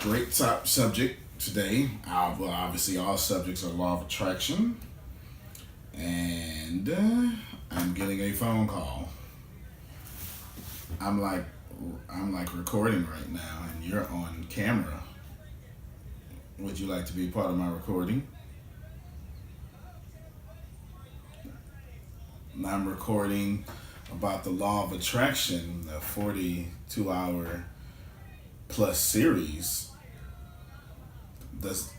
Great top subject today. Well, obviously, all subjects are law of attraction. And I'm getting a phone call. I'm like, I'm like recording right now, and you're on camera. Would you like to be part of my recording? I'm recording about the law of attraction, the 42-hour plus series. Does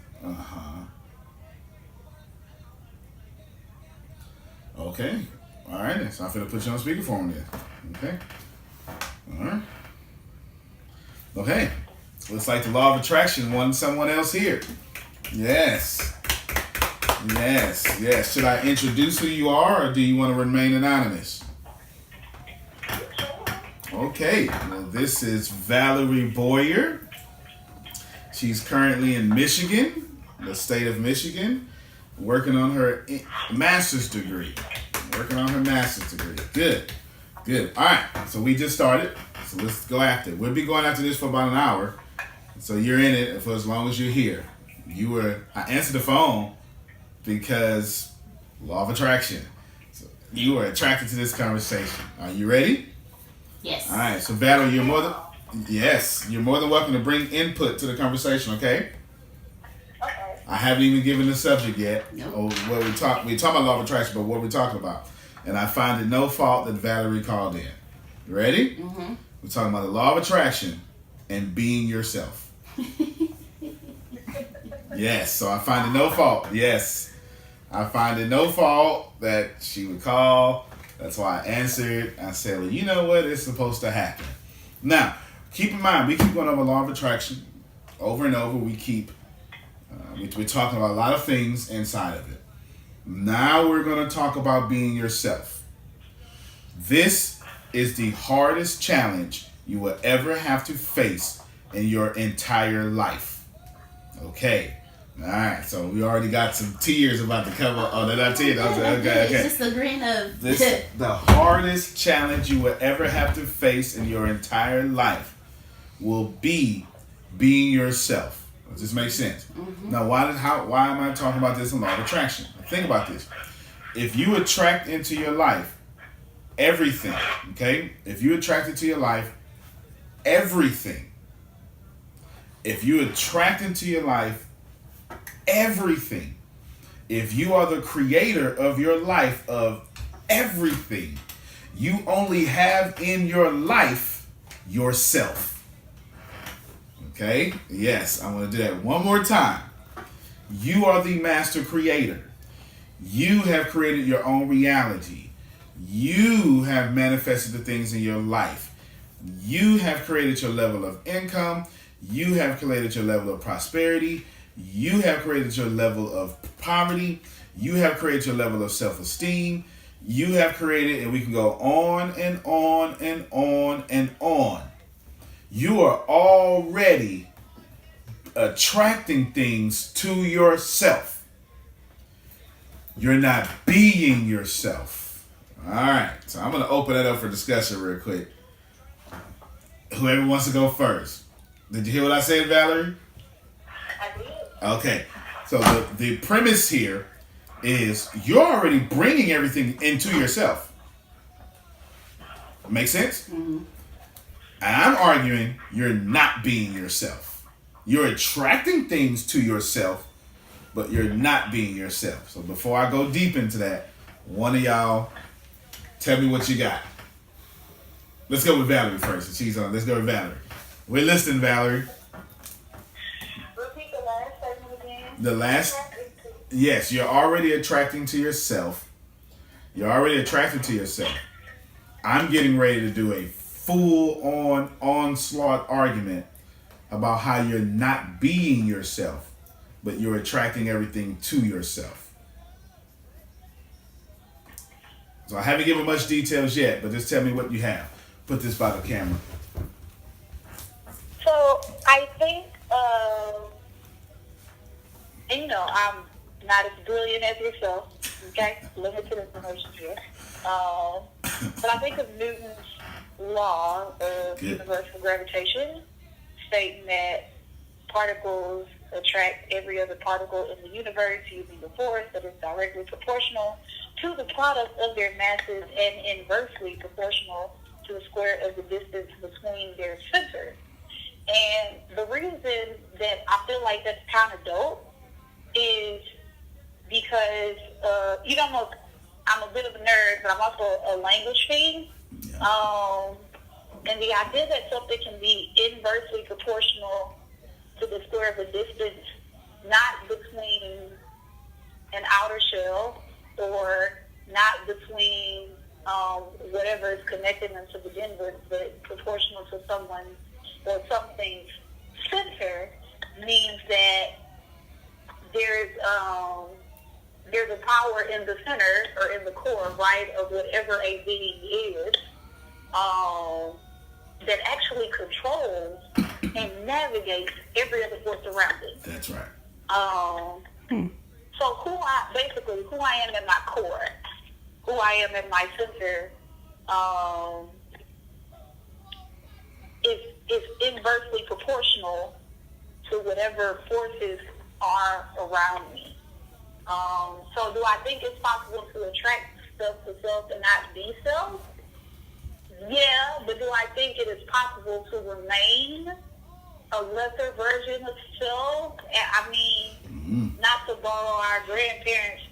Okay. All right. So I'm gonna put you on speakerphone then. Okay. All right. Okay. Looks like the law of attraction won someone else here. Yes. Yes. Yes. Should I introduce who you are, or do you want to remain anonymous? Okay. Well, this is Valerie Boyer. She's currently in Michigan, the state of Michigan, working on her master's degree. Good. Good. All right. So we just started. So let's go after it. We'll be going after this for about an hour. So you're in it for as long as you're here. I answered the phone because law of attraction. So you were attracted to this conversation. Are you ready? Yes. All right. So Valerie, you're more than welcome to bring input to the conversation. Okay. Okay. I haven't even given the subject yet. Nope. Or what we talk about law of attraction, but what we're talking about. And I find it no fault that Valerie called in. You ready? Mm-hmm. We're talking about the law of attraction and being yourself. Yes, so I find it no fault. Yes. I find it no fault that she would call. That's why I answered. I said, well, you know what? It's supposed to happen. Now, keep in mind, we keep going over law of attraction over and over. We keep, we're talking about a lot of things inside of it. Now we're going to talk about being yourself. This is the hardest challenge you will ever have to face in your entire life. Okay. All right. So we already got some tears about to cover. Oh, they're not tears. Okay. It's just a grain of... This the hardest challenge you will ever have to face in your entire life will be being yourself. Does this make sense? Mm-hmm. Now, why am I talking about this in law of attraction? Think about this. If you attract into your life everything, okay? If you attract into your life everything, if you attract into your life everything, if you are the creator of your life, of everything, you only have in your life yourself. Okay? Yes, I'm going to do that one more time. You are the master creator. You have created your own reality. You have manifested the things in your life. You have created your level of income. You have created your level of prosperity. You have created your level of poverty. You have created your level of self-esteem. You have created, and we can go on and on and on and on. You are already attracting things to yourself. You're not being yourself. All right. So I'm going to open that up for discussion real quick. Whoever wants to go first. Did you hear what I said, Valerie? I did. Okay. So the premise here is you're already bringing everything into yourself. Make sense? Mm-hmm. And I'm arguing you're not being yourself. You're attracting things to yourself, but you're not being yourself. So before I go deep into that, one of y'all tell me what you got. Let's go with Valerie first. She's on. Let's go with Valerie. We're listening, Valerie. Repeat the last statement again. The last, yes, you're already attracting to yourself. You're already attracted to yourself. I'm getting ready to do a full-on onslaught argument about how you're not being yourself, but you're attracting everything to yourself. So I haven't given much details yet, but just tell me what you have. Put this by the camera. So I think, I'm not as brilliant as yourself. Okay, limited information here. But I think of Newton's law of universal gravitation, stating that particles attract every other particle in the universe using the force that is directly proportional to the product of their masses and inversely proportional to the square of the distance between their centers. And the reason that I feel like that's kind of dope is because, I'm a bit of a nerd, but I'm also a language fiend. And the idea that something can be inversely proportional to the square of a distance, not between an outer shell or not between whatever is connecting them to begin with, but proportional to someone or something's center, means that there's a power in the center or in the core, right, of whatever a being is, that actually controls and navigates every other force around it. That's right. So who I am at my core, who I am at my center, is inversely proportional to whatever forces are around me. So do I think it's possible to attract stuff to self and not be self? Yeah, but do I think it is possible to remain a lesser version of self? I mean, not to borrow our grandparents'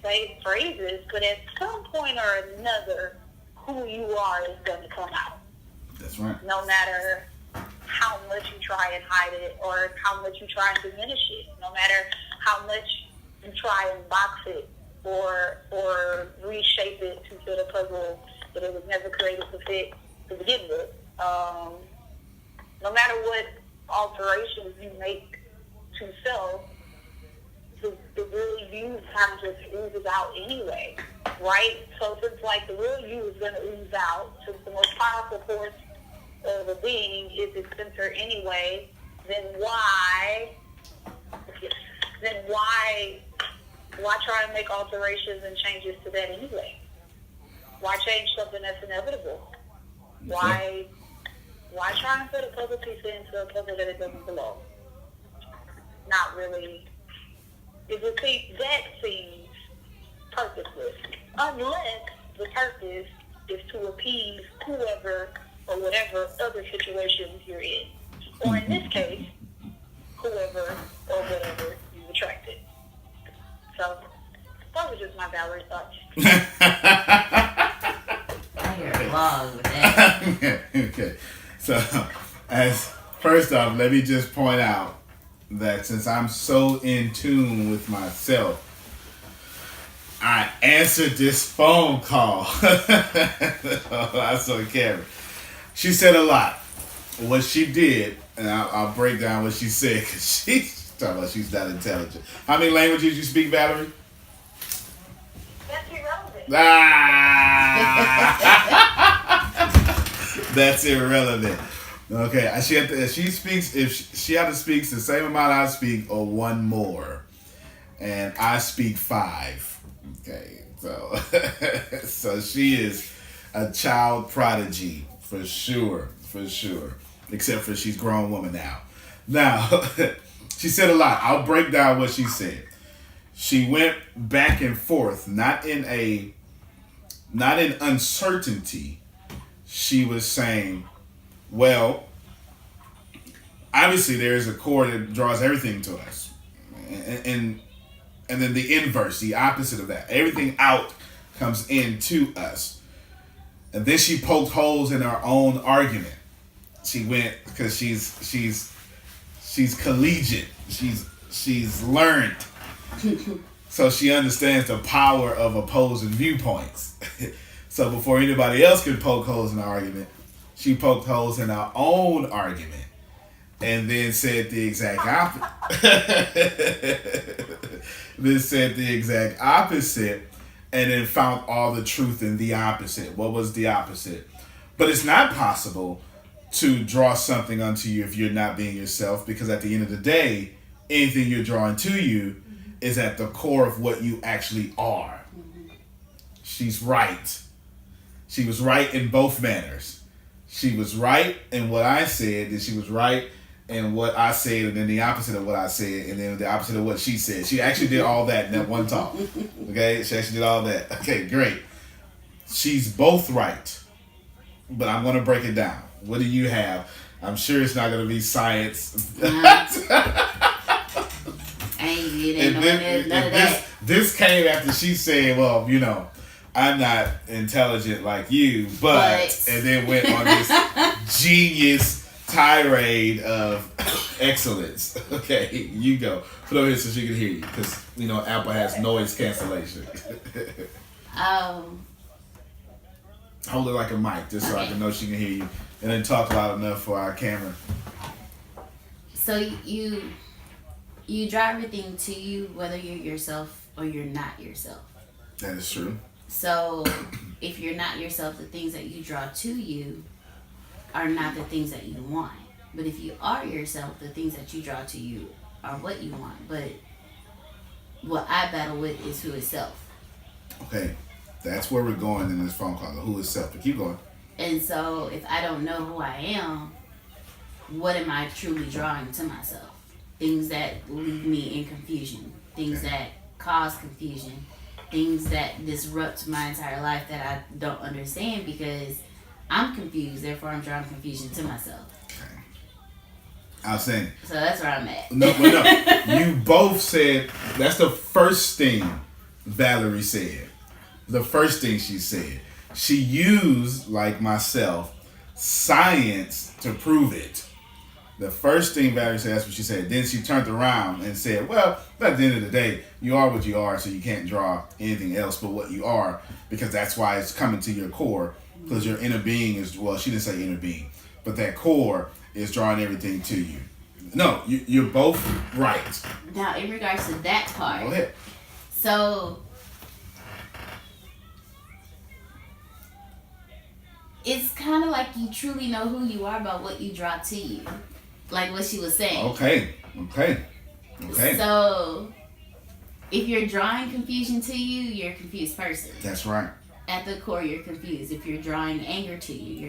phrases, but at some point or another, who you are is going to come out. That's right. No matter how much you try and hide it or how much you try and diminish it, no matter how much you try and box it or reshape it to fit a puzzle that it was never created to fit to begin with. No matter what alterations you make to self, the real you kind of just oozes out anyway, right? So since like the real you is going to ooze out, since the most powerful force of a being is its center anyway, then why try and make alterations and changes to that anyway? Why change something that's inevitable? Why try and put a puzzle piece into a puzzle that it doesn't belong? Not really. That seems purposeless, unless the purpose is to appease whoever or whatever other situation you're in. Or in this case, whoever or whatever you attracted. So, those are just my Valerie thoughts. I hear along with that. Okay. So, first off, let me just point out that since I'm so in tune with myself, I answered this phone call. I saw Karen. She said a lot. What she did, and I'll break down what she said, because she's talking about she's not intelligent. How many languages you speak, Valerie? That's irrelevant. That's irrelevant. Okay, if she had to speak the same amount I speak or one more, and I speak 5. Okay, so she is a child prodigy for sure. Except for she's a grown woman now. Now, she said a lot. I'll break down what she said. She went back and forth, not in uncertainty. She was saying, well, obviously there is a core that draws everything to us. And then the inverse, the opposite of that. Everything out comes into us. And then she poked holes in her own argument. She went, because she's collegiate. She's learned. So she understands the power of opposing viewpoints. So before anybody else could poke holes in the argument, she poked holes in her own argument and then said the exact opposite. And then found all the truth in the opposite. What was the opposite? But it's not possible to draw something unto you if you're not being yourself, because at the end of the day, anything you're drawing to you is at the core of what you actually are. She's right. She was right in both manners. She was right in what I said, and she was right and what I said, and then the opposite of what I said, and then the opposite of what she said. She actually did all that in that one talk. Okay, she actually did all that. Okay, great. She's both right, but I'm going to break it down. What do you have? I'm sure it's not going to be science. This came after she said, well, you know, I'm not intelligent like you, but and then went on this genius tirade of excellence. Okay, you go. Put over here so she can hear you, because, you know, Apple has noise cancellation. Hold it like a mic, just so I can know she can hear you, and then talk loud enough for our camera. So you draw everything to you, whether you're yourself or you're not yourself. That is true. So if you're not yourself, the things that you draw to you are not the things that you want. But if you are yourself, the things that you draw to you are what you want. But what I battle with is who is self. Okay, that's where we're going in this phone call. Who is self? But keep going. And so if I don't know who I am, what am I truly drawing to myself? Things that leave me in confusion. Things that cause confusion. Things that disrupt my entire life that I don't understand because I'm confused. Therefore, I'm drawing confusion to myself. Okay. Outstanding. So that's where I'm at. No. You both said, that's the first thing Valerie said. The first thing she said. She used, like myself, science to prove it. The first thing Valerie said, that's what she said. Then she turned around and said, well, at the end of the day, you are what you are, so you can't draw anything else but what you are, because that's why it's coming to your core, because your inner being is, well, she didn't say inner being, but that core is drawing everything to you. No, you're both right. Now, in regards to that part, go ahead. So it's kind of like you truly know who you are by what you draw to you. Like what she was saying. Okay. So, if you're drawing confusion to you, you're a confused person. That's right. At the core, you're confused. If you're drawing anger to you,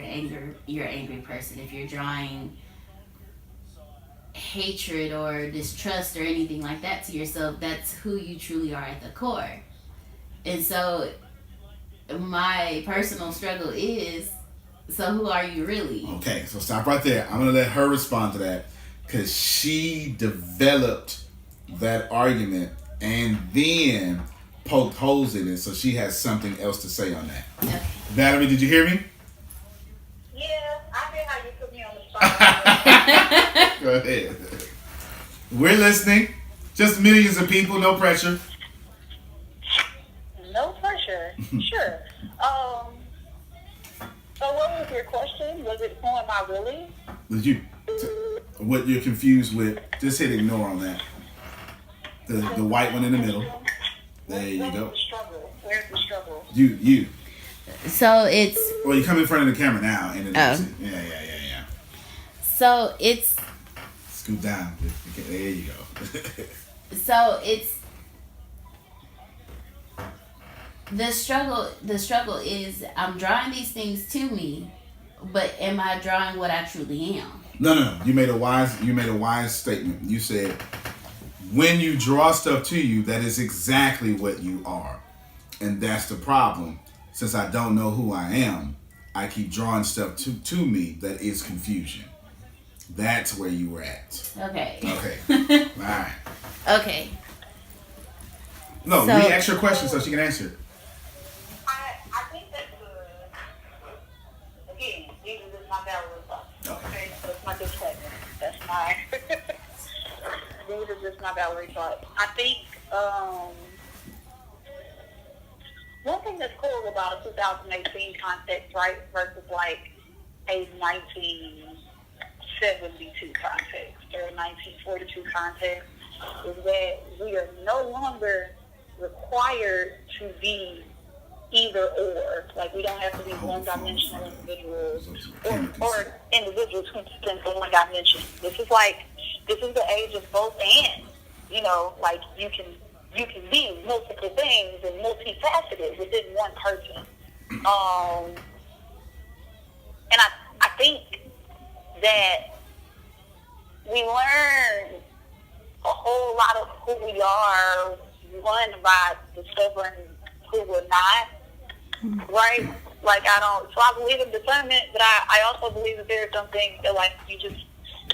you're an angry person. If you're drawing hatred or distrust or anything like that to yourself, that's who you truly are at the core. And so, my personal struggle is, so who are you really? Okay, so stop right there. I'm going to let her respond to that, because she developed that argument and then poked holes in it, so she has something else to say on that. Okay. Valerie, did you hear me? Yeah, I hear how you put me on the spot. Go ahead. We're listening. Just millions of people, no pressure. No pressure. Sure. So what was your question? Was it who am I really? What you're confused with, just hit ignore on that. The white one in the middle. There you go. Where's the struggle? You. So it's... Well, you come in front of the camera now. And Oh. Yeah. So it's... Scoot down. There you go. So it's... The struggle is I'm drawing these things to me, but am I drawing what I truly am? No. You made a wise statement. You said when you draw stuff to you, that is exactly what you are. And that's the problem. Since I don't know who I am, I keep drawing stuff to me that is confusion. That's where you were at. Okay. All right. Okay. No, So- re-ask your question so she can answer it. I think that's again, these are just my Valerie thoughts. Okay, so it's my disclaimer. That's my these are just my Valerie thoughts. I think one thing that's cool about a 2018 context, right, versus like a 1972 context or a 1942 context, is that we are no longer required to be either or. Like, we don't have to be one-dimensional individuals or individuals who think in one dimension. This is the age of both and. You know, like, you can be multiple things and multifaceted within one person. And I think that we learn a whole lot of who we are, one, by discovering who we're not, right? Like, so I believe in discernment, but I also believe that there are some things that, like, you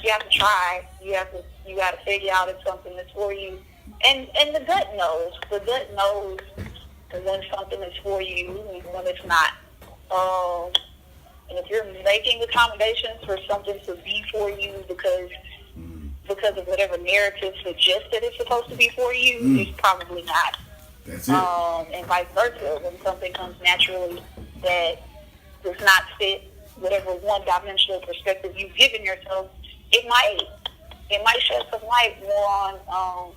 have to try. You got to figure out if something is for you. And the gut knows. The gut knows when something is for you and when it's not. And if you're making accommodations for something to be for you because of whatever narrative suggests that it's supposed to be for you, it's probably not. That's it. And vice versa. When something comes naturally that does not fit whatever one-dimensional perspective you've given yourself, it might shed some light more on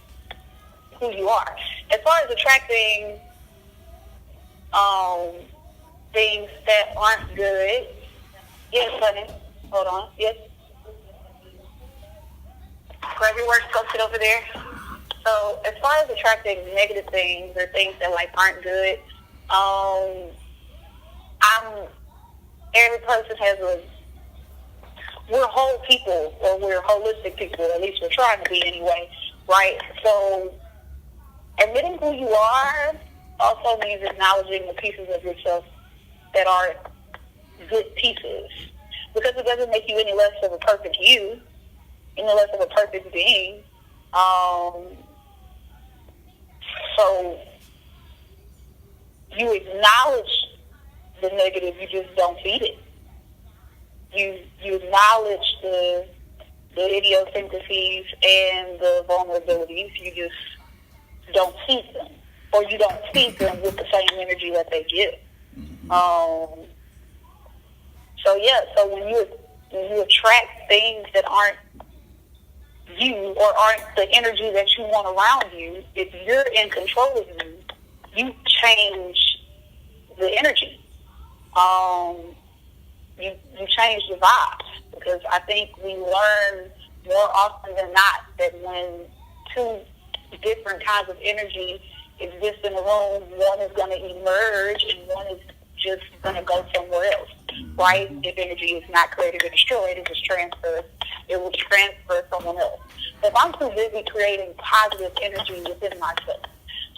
who you are. As far as attracting things that aren't good, yes, honey. Hold on. Yes. Grab your work, go sit over there. So as far as attracting negative things or things that like aren't good, every person we're whole people, or we're holistic people, at least we're trying to be anyway, right? So admitting who you are also means acknowledging the pieces of yourself that are good pieces, because it doesn't make you any less of a perfect you, any less of a perfect being. So you acknowledge the negative, you just don't feed it. You acknowledge the idiosyncrasies and the vulnerabilities, you just don't feed them, or you don't feed them with the same energy that they give. So when you attract things that aren't you, or aren't the energy that you want around you, if you're in control of you change the energy. You change the vibes, because I think we learn more often than not that when two different kinds of energy exist in a room, one is going to emerge and one is just going to go somewhere else, right? If energy is not created or destroyed, it just transfers. It will transfer someone else. If I'm too busy creating positive energy within myself,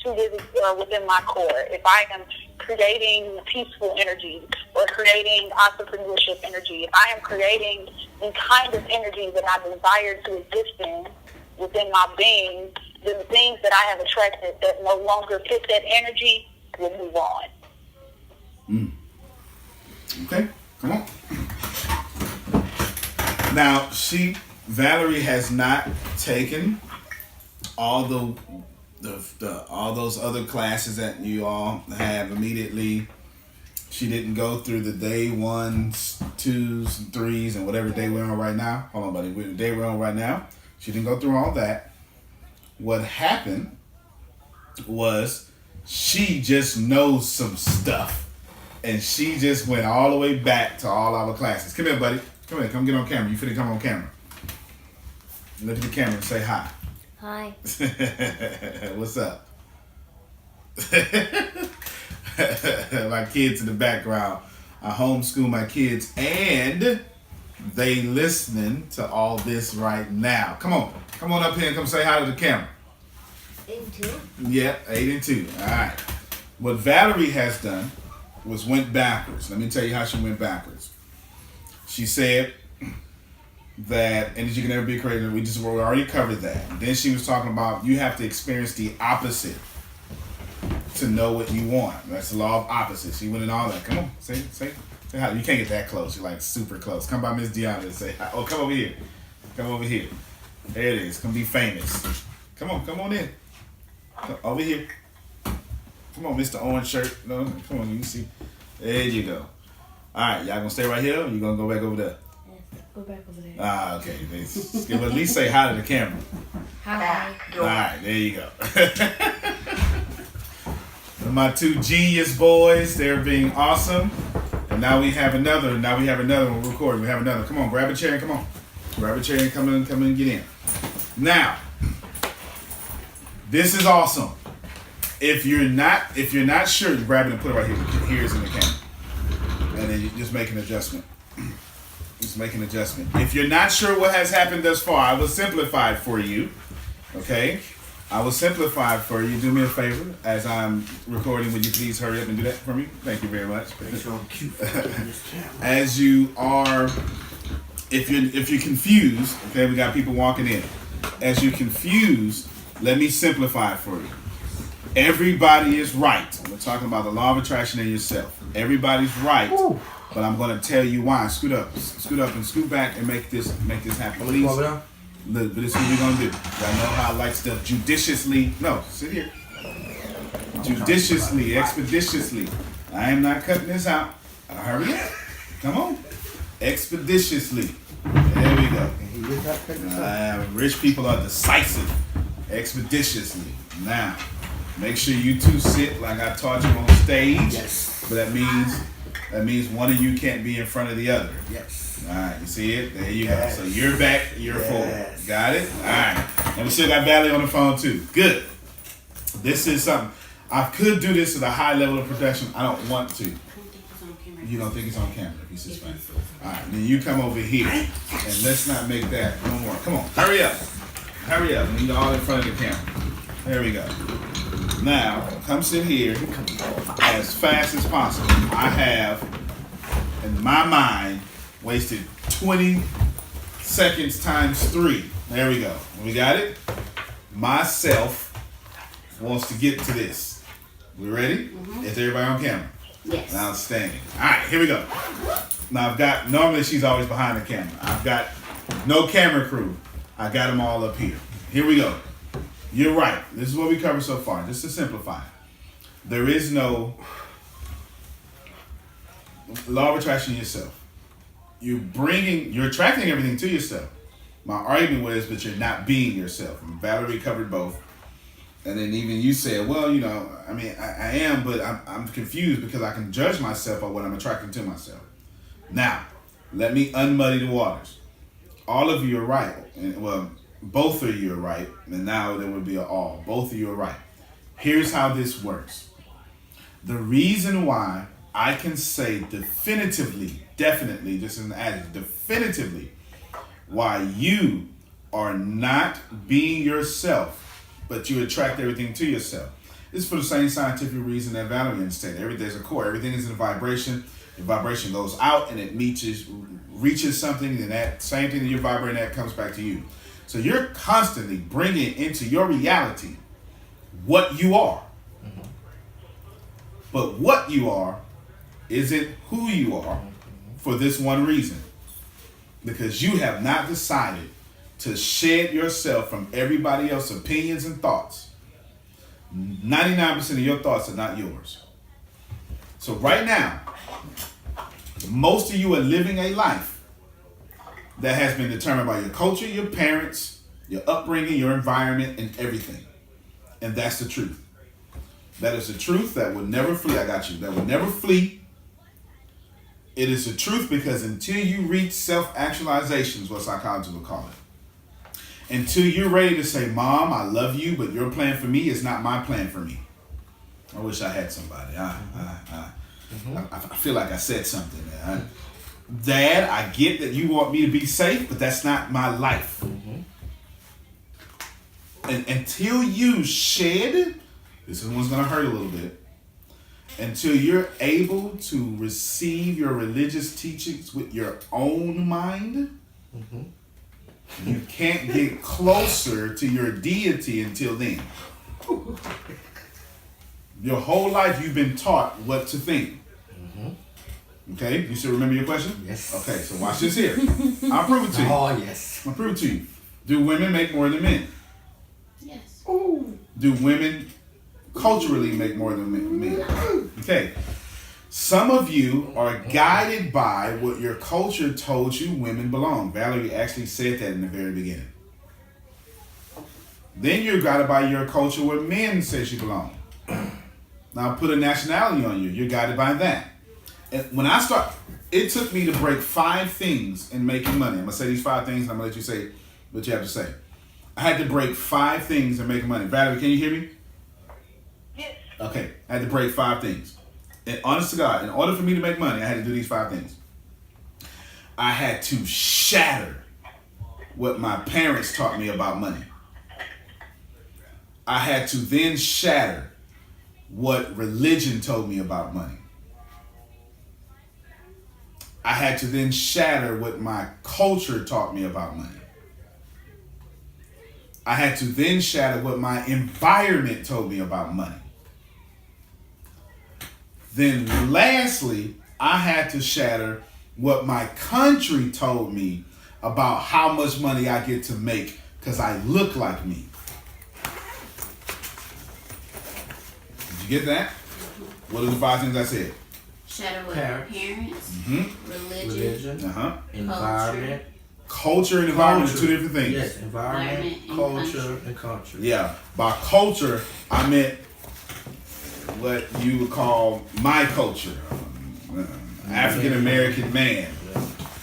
too busy within my core, if I am creating peaceful energy or creating entrepreneurship energy, if I am creating the kind of energy that I desire to exist in within my being, then the things that I have attracted that no longer fit that energy will move on. Okay, come on. Now, Valerie has not taken all all those other classes that you all have immediately. She didn't go through the day 1s, 2s, and 3s, and whatever day we're on right now. Hold on, buddy. The day we're on right now. She didn't go through all that. What happened was she just knows some stuff. And she just went all the way back to all our classes. Come here, buddy. Come here. Come get on camera. You finna come on camera. Look at the camera and say hi. Hi. What's up? My kids in the background. I homeschool my kids, and they listening to all this right now. Come on up here and come say hi to the camera. 8 and 2. Yep, 8 and 2. All right. What Valerie has done went backwards. Let me tell you how she went backwards. She said that energy can never be created. We already covered that. And then she was talking about you have to experience the opposite to know what you want. That's the law of opposites. She went in all that. Come on, say hi. You can't get that close. You're like super close. Come by Miss Deanna and say hi. Oh, come over here. Come over here. There it is. Come be famous. Come on in. Come over here. Come on, Mr. Orange shirt. No, come on, you can see. There you go. All right, y'all gonna stay right here, or you gonna go back over there? Yeah, go back over there. Ah, okay. At least say hi to the camera. Hi. All right, there you go. My two genius boys, they're being awesome. And now we have another. We're recording. We have another. Come on, grab a chair and come on. Grab a chair and come in and get in. Now, this is awesome. If you're not sure, you grab it and put it right here. Here's in the camera. And then you just make an adjustment. Just Let's make an adjustment. If you're not sure what has happened thus far, I will simplify it for you. Okay? I will simplify it for you. Do me a favor. As I'm recording, would you please hurry up and do that for me? Thank you very much. Make sure I'm cute. As you are, if you're confused, okay, we got people walking in. As you're confused, let me simplify it for you. Everybody is right. We're talking about the law of attraction in yourself. Everybody's right, but I'm going to tell you why. Scoot up and scoot back and make this happen, please. Look, this is what we're going to do. Y'all know how I like stuff judiciously. No, sit here. Judiciously, expeditiously. I am not cutting this out. Hurry up. Come on. Expeditiously. There we go. Rich people are decisive. Expeditiously. Now, make sure you two sit like I taught you on stage. Yes. But that means one of you can't be in front of the other. Yes. All right, you see it? There you go. So you're back, you're forward. Got it? All right. And we still got Valley on the phone too. Good. This is something. I could do this at a high level of production. I don't want to. You don't think it's on camera if you suspect. All right, then you come over here and let's not make that no more. Come on, hurry up. Hurry up. We all in front of the camera. There we go. Now, come sit here as fast as possible. I have, in my mind, wasted 20 seconds times 3. There we go. We got it? Myself wants to get to this. We ready? Is everybody on camera? Yes. Outstanding. All right, here we go. Now I've got, normally she's always behind the camera. I've got no camera crew. I got them all up here. Here we go. You're right. This is what we covered so far. Just to simplify. There is no law of attraction in yourself. You're attracting everything to yourself. My argument was that you're not being yourself. And Valerie covered both. And then even you said, well, you know, I mean, I am, but I'm confused because I can judge myself on what I'm attracting to myself. Now, let me unmuddy the waters. All of you are right. And, well, both of you are right. And now there would be an all. Both of you are right. Here's how this works. The reason why I can say definitively, definitely, just as an adjective, definitively, why you are not being yourself, but you attract everything to yourself. This is for the same scientific reason that Valerie stated. There's a core. Everything is in vibration. The vibration goes out and it reaches something, and that same thing that you're vibrating at comes back to you. So you're constantly bringing into your reality what you are. But what you are isn't who you are for this one reason. Because you have not decided to shed yourself from everybody else's opinions and thoughts. 99% of your thoughts are not yours. So right now, most of you are living a life that has been determined by your culture, your parents, your upbringing, your environment, and everything. And that's the truth. That is the truth that will never flee. I got you. That will never flee. It is the truth because until you reach self-actualization is what psychology would call it. Until you're ready to say, Mom, I love you, but your plan for me is not my plan for me. I wish I had somebody. I feel like I said something there. Dad, I get that you want me to be safe, but that's not my life. And until you shed, this one's going to hurt a little bit, until you're able to receive your religious teachings with your own mind, you can't get closer to your deity until then. Your whole life you've been taught what to think. Okay, you still remember your question? Yes. Okay, so watch this here. I'll prove it to you. Oh, yes. I'll prove it to you. Do women make more than men? Yes. Do women culturally make more than men? Okay. Some of you are guided by what your culture told you women belong. Valerie actually said that in the very beginning. Then you're guided by your culture where men says you belong. Now put a nationality on you. You're guided by that. And when I start, it took me to break 5 things in making money. I'm going to say these 5 things and I'm going to let you say what you have to say. I had to break 5 things in making money. Valerie, can you hear me? Yes. Okay. I had to break 5 things. And honest to God, in order for me to make money, I had to do these 5 things. I had to shatter what my parents taught me about money. I had to then shatter what religion told me about money. I had to then shatter what my culture taught me about money. I had to then shatter what my environment told me about money. Then lastly, I had to shatter what my country told me about how much money I get to make because I look like me. Did you get that? What are the 5 things I said? Shadow with Parents. parents, Mm-hmm. religion, Uh-huh. Environment. Culture and environment are Culture. two different things. Yes, environment, Environment and culture, and country. Yeah. By culture, I meant what you would call my culture. African American man.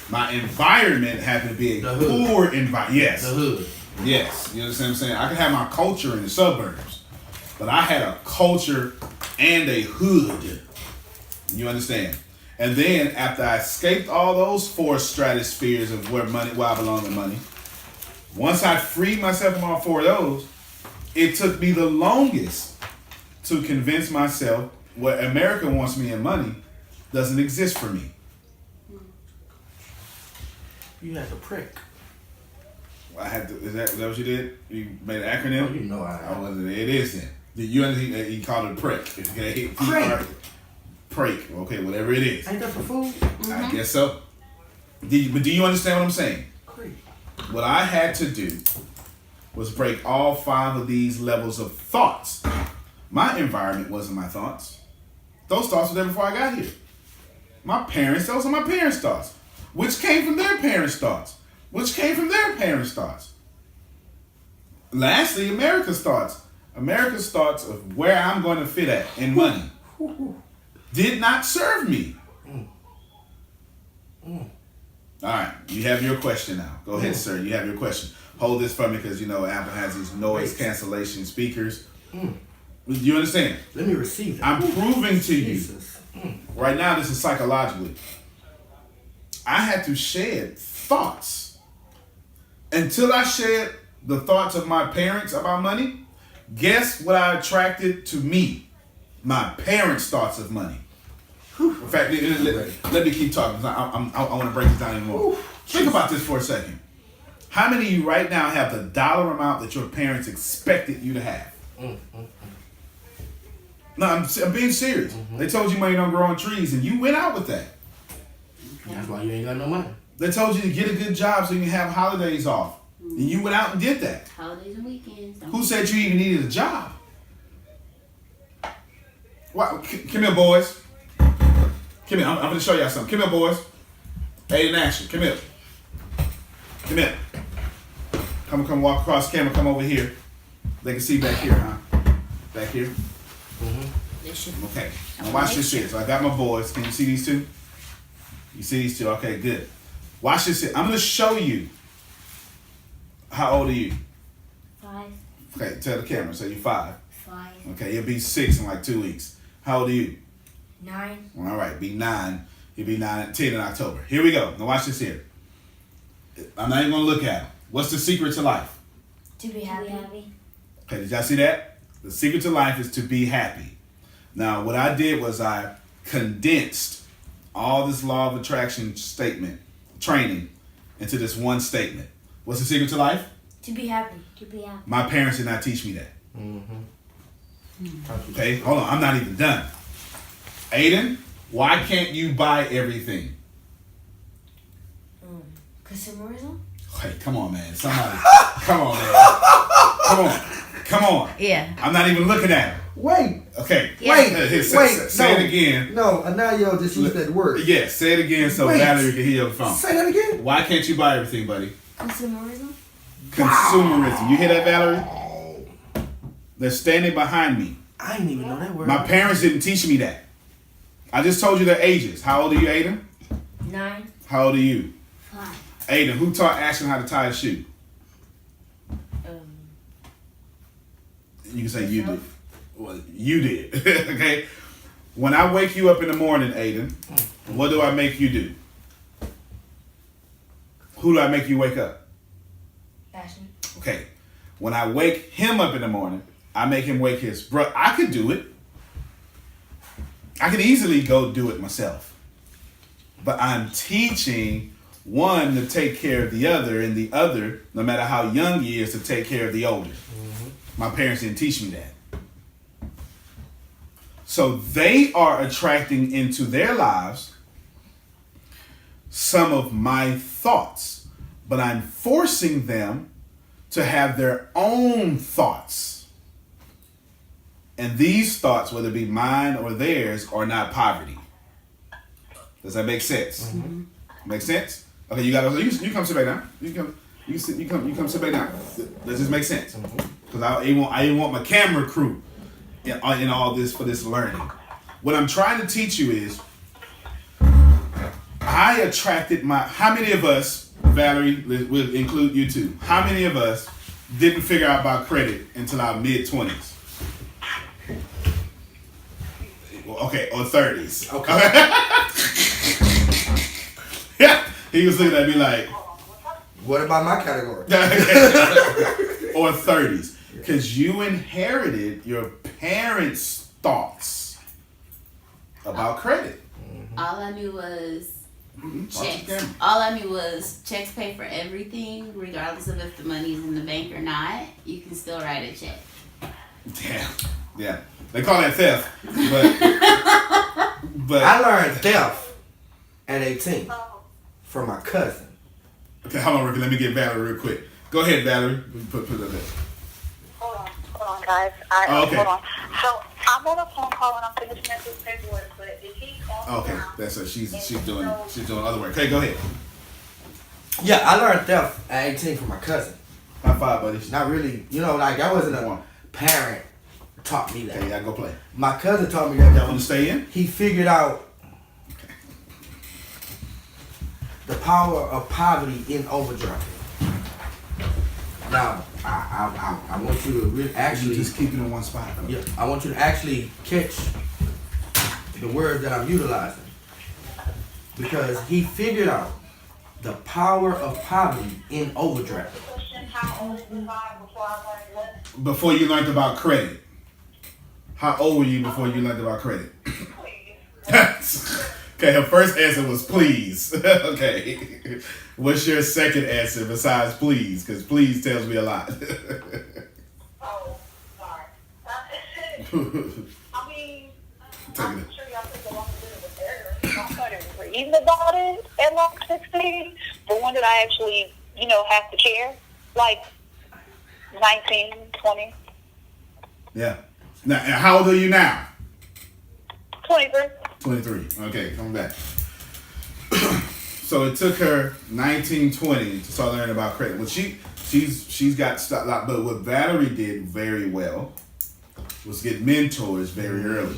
My environment happened to be a The hood. poor environment. Yes. The hood. Yes. You understand what I'm saying? I could have my culture in the suburbs, but I had a culture and a hood. You understand? And then after I escaped all those 4 stratospheres of where I belong in money, once I freed myself from all 4 of those, it took me the longest to convince myself what America wants me in money doesn't exist for me. You had to prick. I had to. Is that what you did? You made an Oh, acronym? you know I I wasn't. It is then. You understand? He called it prick. Okay. Prick. Prick. Okay, whatever it is. Ain't that for food? I guess so. But do you understand what I'm saying? Prick. What I had to do was break all 5 of these levels of thoughts. My environment wasn't my thoughts. Those thoughts were there before I got here. My parents, those are my parents' thoughts, which came from their parents' thoughts, which came from their parents' thoughts. Lastly, America's thoughts. America's thoughts of where I'm going to fit at in money did not serve me. All right, you have your question now. Go ahead, sir. You have your question. Hold this for me because you know Apple has these noise cancellation speakers. Do you understand? Let me receive it. I'm proving to you Jesus. right now. This is psychologically. I had to shed thoughts until I shed the thoughts of my parents about money. Guess what I attracted to me? My parents' thoughts of money. In fact, let me keep talking. 'Cause I want to break this down even more. Think about this for a second. How many of you right now have the dollar amount that your parents expected you to have? No, I'm being serious. They told you money don't grow on trees, and you went out with that. That's why you ain't got no money. They told you to get a good job so you can have holidays off, and you went out and did that. holidays and weekends. Don't Who said you even needed a job? What? Come here, boys. Come here. I'm going to show y'all something. Come here, boys. Aiden Action. Come here. Come here. Come walk across the camera. Come over here. They can see back here, huh? Back here. They should. Okay. Now watch this here. So I got my boys. Can you see these two? You see these two? Okay, good. Watch this here. I'm going to show you. How old are you? 5. Okay, tell the camera. So you're 5. 5. Okay, you'll be 6 in like 2 weeks. How old are you? 9. All right, be 9. You'll be 10 in October. Here we go. Now watch this here. I'm not even going to look at them. What's the secret to life? To be happy. Okay, did y'all see that? The secret to life is to be happy. Now, what I did was I condensed all this law of attraction training into this one statement. What's the secret to life? To be happy. To be happy. My parents did not teach me that. Okay, hold on. I'm not even done. Aiden, why can't you buy everything? Consumerism? Hey, come on, man. Somebody. Come on, man. Come on. Yeah. I'm not even looking at him. Wait. Okay. Wait. Say it again. No, Anayo just used that word. Yes, say it again so Wait. Valerie can hear you on the phone. Say that again. Why can't you buy everything, buddy? Consumerism? Consumerism. You hear that, Valerie? They're standing behind me. I didn't even know that word. My parents didn't teach me that. I just told you their ages. How old are you, Aiden? 9. How old are you? 5. Aiden, who taught Ashton how to tie a shoe? You can say you did. Well, you did. Okay? When I wake you up in the morning, Aiden, what do I make you do? Who do I make you wake up? Fashion. Okay. When I wake him up in the morning, I make him wake his brother. I could do it. I could easily go do it myself. But I'm teaching one to take care of the other, and the other, no matter how young he is, to take care of the older. My parents didn't teach me that. So they are attracting into their lives some of my thoughts, but I'm forcing them to have their own thoughts. And these thoughts, whether it be mine or theirs, are not poverty. Does that make sense? Mm-hmm. Make sense? Okay, you come sit back down. You come sit back down. Does this make sense? Because I didn't want my camera crew in all this for this learning. What I'm trying to teach you is, I attracted how many of us, Valerie, we'll include you too, how many of us didn't figure out about credit until our mid-20s? Okay, or 30s. Okay. Yeah, he was looking at me like, what about my category? Or 30s. Because you inherited your parents' thoughts about credit. All I knew was checks. All I knew was checks pay for everything, regardless of if the money's in the bank or not. You can still write a check. Damn. Yeah. They call that theft. But I learned theft at 18 from my cousin. Okay, hold on, Ricky. Let me get Valerie real quick. Go ahead, Valerie. Put it up there. Hold on, guys. Okay. Hold on. So I'm on a phone call and I'm finishing up this paperwork, but if he's on Okay, that's it. She's doing other work. Okay, go ahead. Yeah, I learned theft at 18 from my cousin. High five, buddy. Not really, like I wasn't a parent taught me that. Okay, y'all go play. My cousin taught me that. Y'all want to stay in? He figured out the power of poverty in overdraft. Now, I want you to really actually just keep it in one spot. Yeah, I want you to actually catch the words that I'm utilizing, because he figured out the power of poverty in overdraft. Before you learned about credit. How old were you before you learned about credit? Okay, her first answer was please. Okay. What's your second answer besides please? Because please tells me a lot. Oh, sorry. I mean, Take I'm it. sure y'all took a long bit of a error. I started reading about it at like 16, but when did I actually, have to care? Like 19, 20. Yeah. Now, how old are you now? 23. 23. Okay, coming back. So it took her 19, 20 to start learning about credit. Well, she's got stuff, but what Valerie did very well was get mentors very early.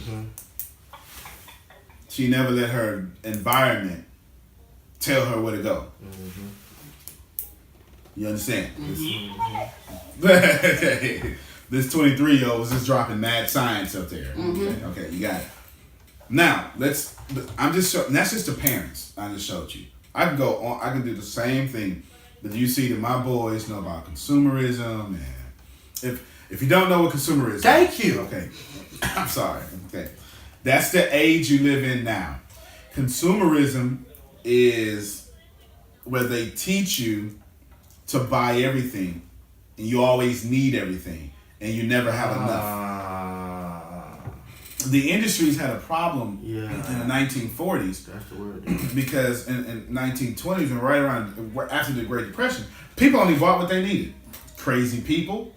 She never let her environment tell her where to go. You understand? This 23-year-old was just dropping mad science up there. Okay, you got it. Now, that's just the parents I just showed you. I can go on, I can do the same thing that you see that my boys know about consumerism. And if you don't know what consumerism is. Thank you. Okay. I'm sorry. Okay. That's the age you live in now. Consumerism is where they teach you to buy everything and you always need everything and you never have enough. The industries had a problem in the 1940s. That's the word. Because in 1920s and right around after the Great Depression, people only bought what they needed. Crazy people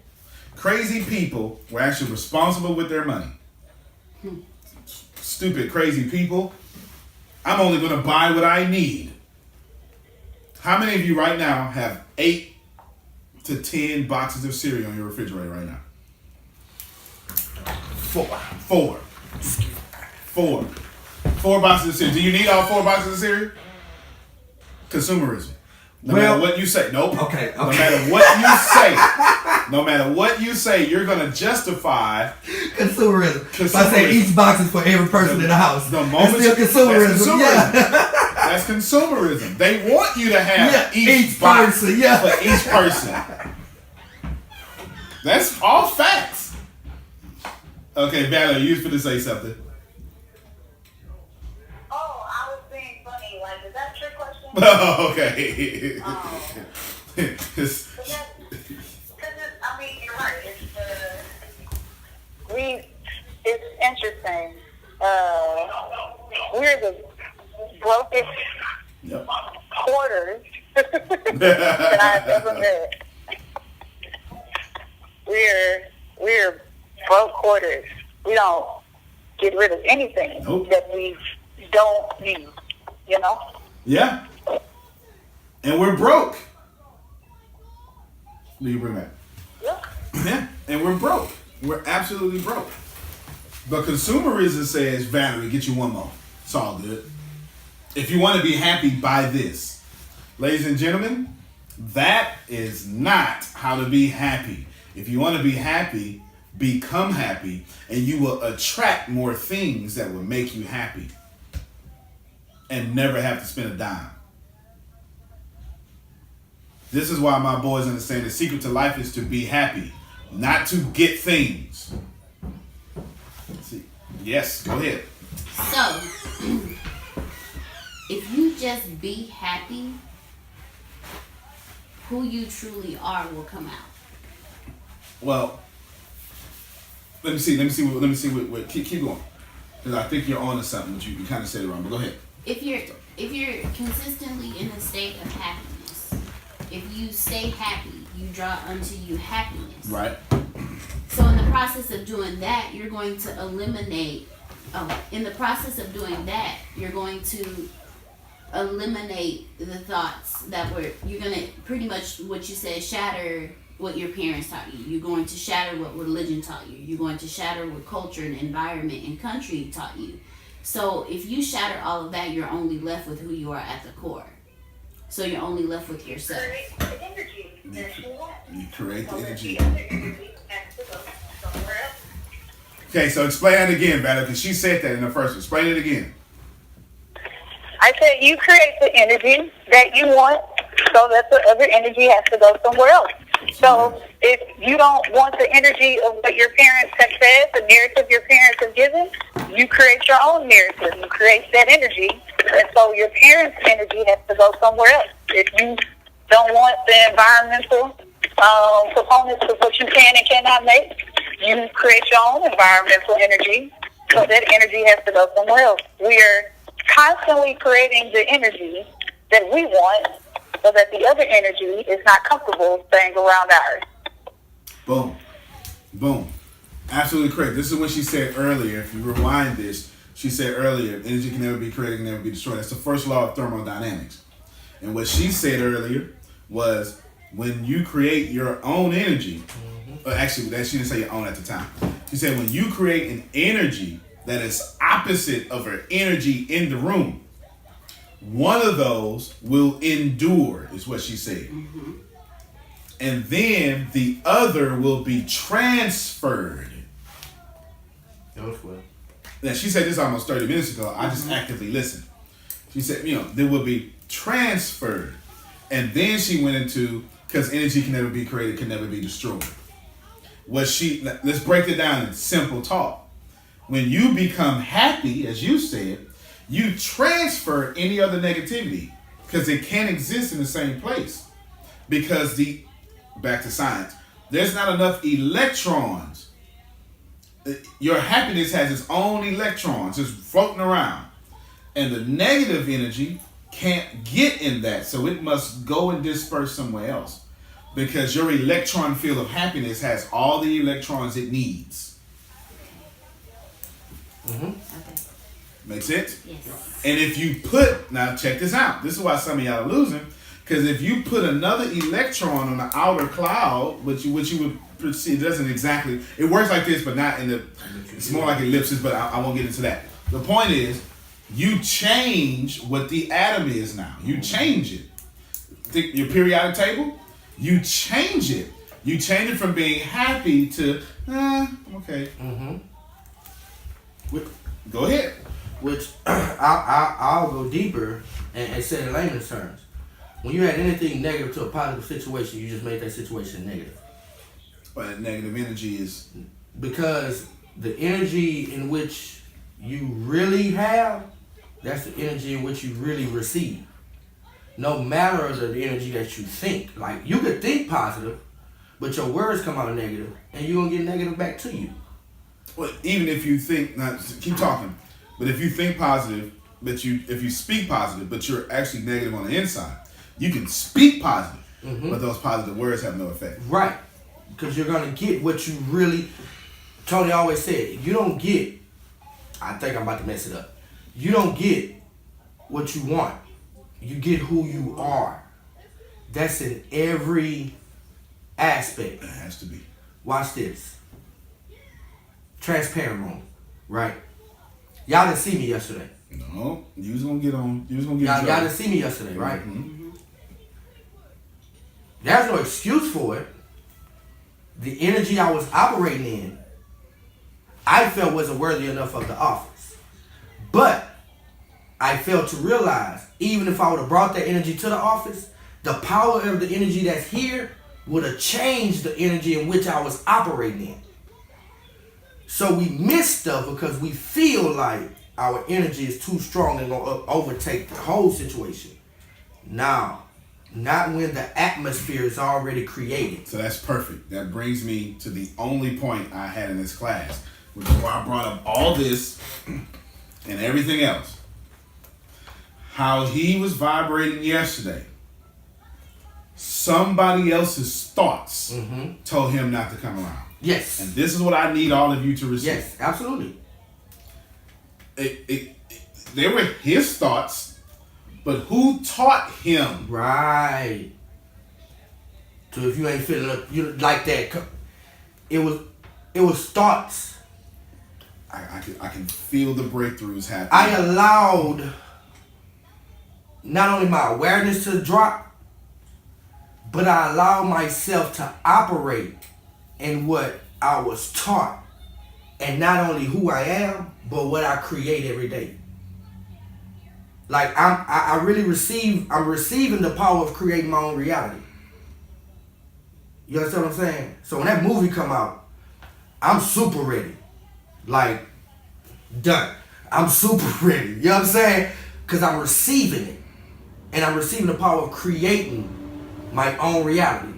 were actually responsible with their money. Stupid, crazy people. I'm only going to buy what I need. How many of you right now have 8 to 10 boxes of cereal in your refrigerator right now? 4. 4 boxes of cereal. Do you need all 4 boxes of cereal? Consumerism. No matter what you say. Nope. Okay. No matter what you say, you're going to justify consumerism. If I say each box is for every person in the house, the moment it's still consumerism. Yeah. That's consumerism. They want you to have each box person, yeah. for each person. That's all facts. Okay, Valerie, you was finna say something. Oh, I was being funny. Like, is that a trick question? Oh, okay. Because I mean, you're right. It's interesting. We're the brokest Yep. quarters that I've ever met. We're broke quarters. We don't get rid of anything Nope. that we don't need. You know. Yeah. And we're broke. Do you bring that? Yeah. Yeah. And we're broke. We're absolutely broke. But consumerism says, Valerie, get you one more. It's all good. If you want to be happy, buy this. Ladies and gentlemen, that is not how to be happy. If you want to be happy, become happy, and you will attract more things that will make you happy and never have to spend a dime. This is why my boys understand the secret to life is to be happy, not to get things. See, yes, go ahead. So, if you just be happy, who you truly are will come out. Well, let me see what keep going. Because I think you're on to something, but you kind of said it wrong, but go ahead. If you're consistently in a state of happiness, if you stay happy, you draw unto you happiness. Right. So in the process of doing that, you're going to eliminate the thoughts that you're going to pretty much, what you said, shatter what your parents taught you. You're going to shatter what religion taught you. You're going to shatter what culture and environment and country taught you. So if you shatter all of that, you're only left with who you are at the core. So you're only left with yourself. Create the energy that you want. You create the energy. The other energy has to go somewhere else. Okay, so explain that again, Valerie, because she said that in the first one. Explain it again. I said you create the energy that you want, so that the other energy has to go somewhere else. So if you don't want the energy of what your parents have said, the narrative your parents have given, you create your own narrative. You create that energy, and so your parents' energy has to go somewhere else. If you don't want the environmental components of what you can and cannot make, you create your own environmental energy, so that energy has to go somewhere else. We are constantly creating the energy that we want, so that the other energy is not comfortable staying around ours. Boom. Boom. Absolutely correct. This is what she said earlier. If you rewind this, she said earlier, energy can never be created, can never be destroyed. That's the first law of thermodynamics. And what she said earlier was, when you create your own energy, actually, she didn't say your own at the time. She said, when you create an energy that is opposite of her energy in the room, one of those will endure, is what she said. Mm-hmm. And then the other will be transferred. Now, she said this almost 30 minutes ago. I just actively listened. She said, there will be transferred. And then she went into, because energy can never be created, can never be destroyed. Let's break it down in simple talk. When you become happy, as you said, you transfer any other negativity, because it can't exist in the same place. Because back to science, there's not enough electrons. Your happiness has its own electrons just floating around. And the negative energy can't get in that, so it must go and disperse somewhere else. Because your electron field of happiness has all the electrons it needs. Mm-hmm. Okay. Make sense? Yes. And if you now check this out. This is why some of y'all are losing. Because if you put another electron on the outer cloud, which you would perceive, it doesn't exactly, it works like this, but not it's more like ellipses, but I won't get into that. The point is, you change what the atom is now. You change it. Think your periodic table, you change it. You change it from being happy to, okay. Mm-hmm. Go ahead. which I'll go deeper and say in layman's terms. When you add anything negative to a positive situation, you just make that situation negative. But negative energy is Because the energy in which you really have, that's the energy in which you really receive. No matter the energy that you think. Like, you could think positive, but your words come out negative, and you're going to get negative back to you. well, even if you think not keep talking, but if you think positive, but if you speak positive, but you're actually negative on the inside, you can speak positive, but those positive words have no effect. Right. Because you're going to get what you really... Tony always said, you don't get... I think I'm about to mess it up. You don't get what you want. You get who you are. That's in every aspect. It has to be. Watch this. Transparent moment, right? Y'all didn't see me yesterday. No, you was gonna get on. You was gonna get. Y'all didn't see me yesterday, right? Mm-hmm. There's no excuse for it. The energy I was operating in, I felt wasn't worthy enough of the office. But I failed to realize, even if I would have brought that energy to the office, the power of the energy that's here would have changed the energy in which I was operating in. So we miss stuff because we feel like our energy is too strong and gonna overtake the whole situation. Now, not when the atmosphere is already created. So that's perfect. That brings me to the only point I had in this class, which is why I brought up all this and everything else. How he was vibrating yesterday. Somebody else's thoughts told him not to come around. Yes. And this is what I need all of you to receive. Yes, absolutely. They were his thoughts, but who taught him? Right. So if you ain't feeling up, you like that. It was thoughts. I can feel the breakthroughs happening. I allowed not only my awareness to drop, but I allowed myself to operate in what I was taught, and not only who I am, but what I create every day. Like I'm receiving the power of creating my own reality. You understand what I'm saying? So when that movie come out, I'm super ready. Like, done. I'm super ready. You know what I'm saying? Because I'm receiving it. And I'm receiving the power of creating my own reality.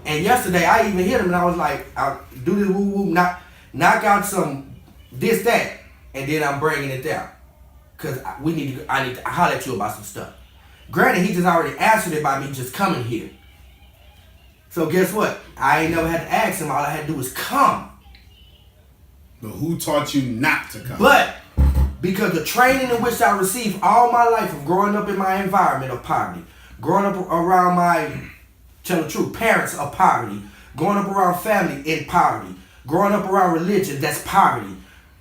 And yesterday, I even hit him and I was like, I'll do this woo-woo, knock out some this, that, and then I'm bringing it down. Because I need to holler at you about some stuff. Granted, he just already answered it by me just coming here. So guess what? I ain't never had to ask him. All I had to do was come. But who taught you not to come? But because the training in which I received all my life of growing up in my environment of poverty, growing up around my, tell the truth, parents of poverty, growing up around family in poverty, growing up around religion, that's poverty.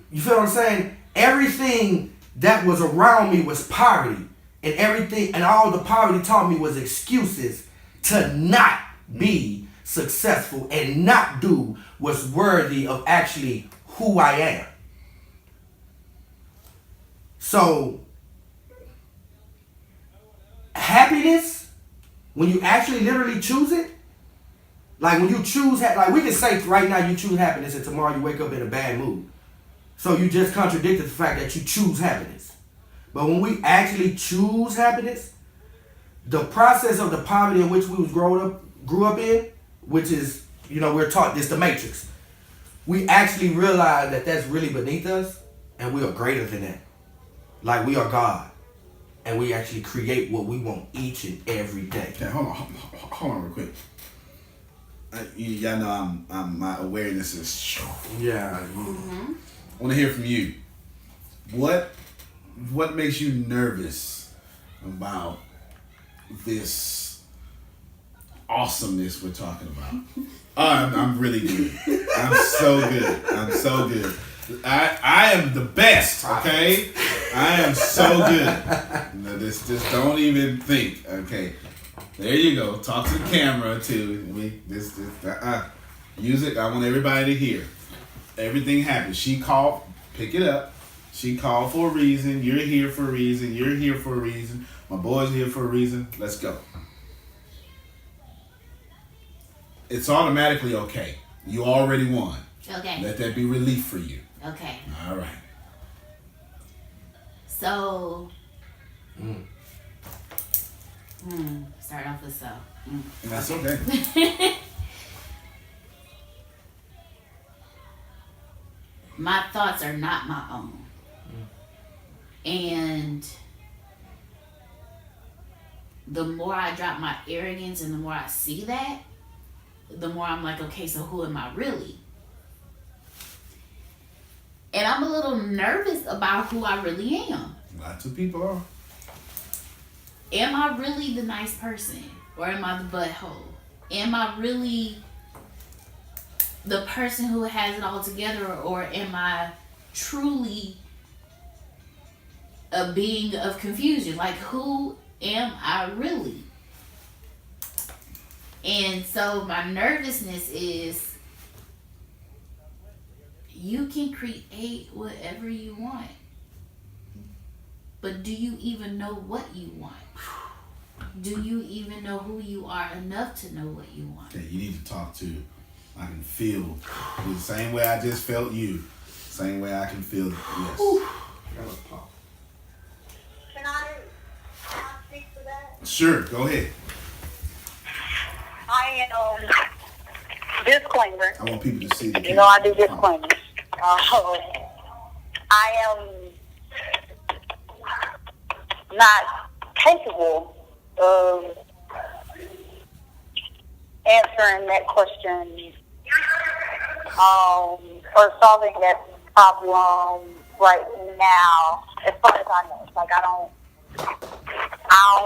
You feel what I'm saying? Everything that was around me was poverty. And everything, and all the poverty taught me was excuses to not be successful and not do what's worthy of actually who I am. So, happiness, when you actually literally choose it, like when you choose, like we can say right now you choose happiness and tomorrow you wake up in a bad mood. So you just contradicted the fact that you choose happiness. But when we actually choose happiness, the process of the poverty in which we grew up in, which is, we're taught this, the matrix. We actually realize that that's really beneath us, and we are greater than that. Like we are God, and we actually create what we want each and every day. Okay, hold on real quick. Y'all know my awareness is. Yeah. I want to hear from you. What makes you nervous about this awesomeness we're talking about? I'm really good. I'm so good. I am the best, okay? I am so good. No, just don't even think, okay? There you go. Talk to the camera too. Use it. I want everybody to hear. Everything happens. She called. Pick it up. She called for a reason. You're here for a reason. You're here for a reason. My boy's here for a reason. Let's go. It's automatically okay. You already won. Okay. Let that be relief for you. Okay. All right. So. Start off with so. And that's okay. My thoughts are not my own. And the more I drop my arrogance and the more I see that, the more I'm like, okay, so who am I really? And I'm a little nervous about who I really am. Lots of people are. Am I really the nice person? Or am I the butthole? Am I really the person who has it all together? Or am I truly a being of confusion? Like, who am I really? And so my nervousness is, you can create whatever you want, but do you even know what you want? Do you even know who you are enough to know what you want? Okay, you need to talk to. I can feel the same way I just felt you. Same way I can feel. Yes. That was pop. Can I speak to that? Sure. Go ahead. I disclaimer. I want people to see the. You know I do disclaimers. I am not capable of answering that question or solving that problem right now. As far as I know, like I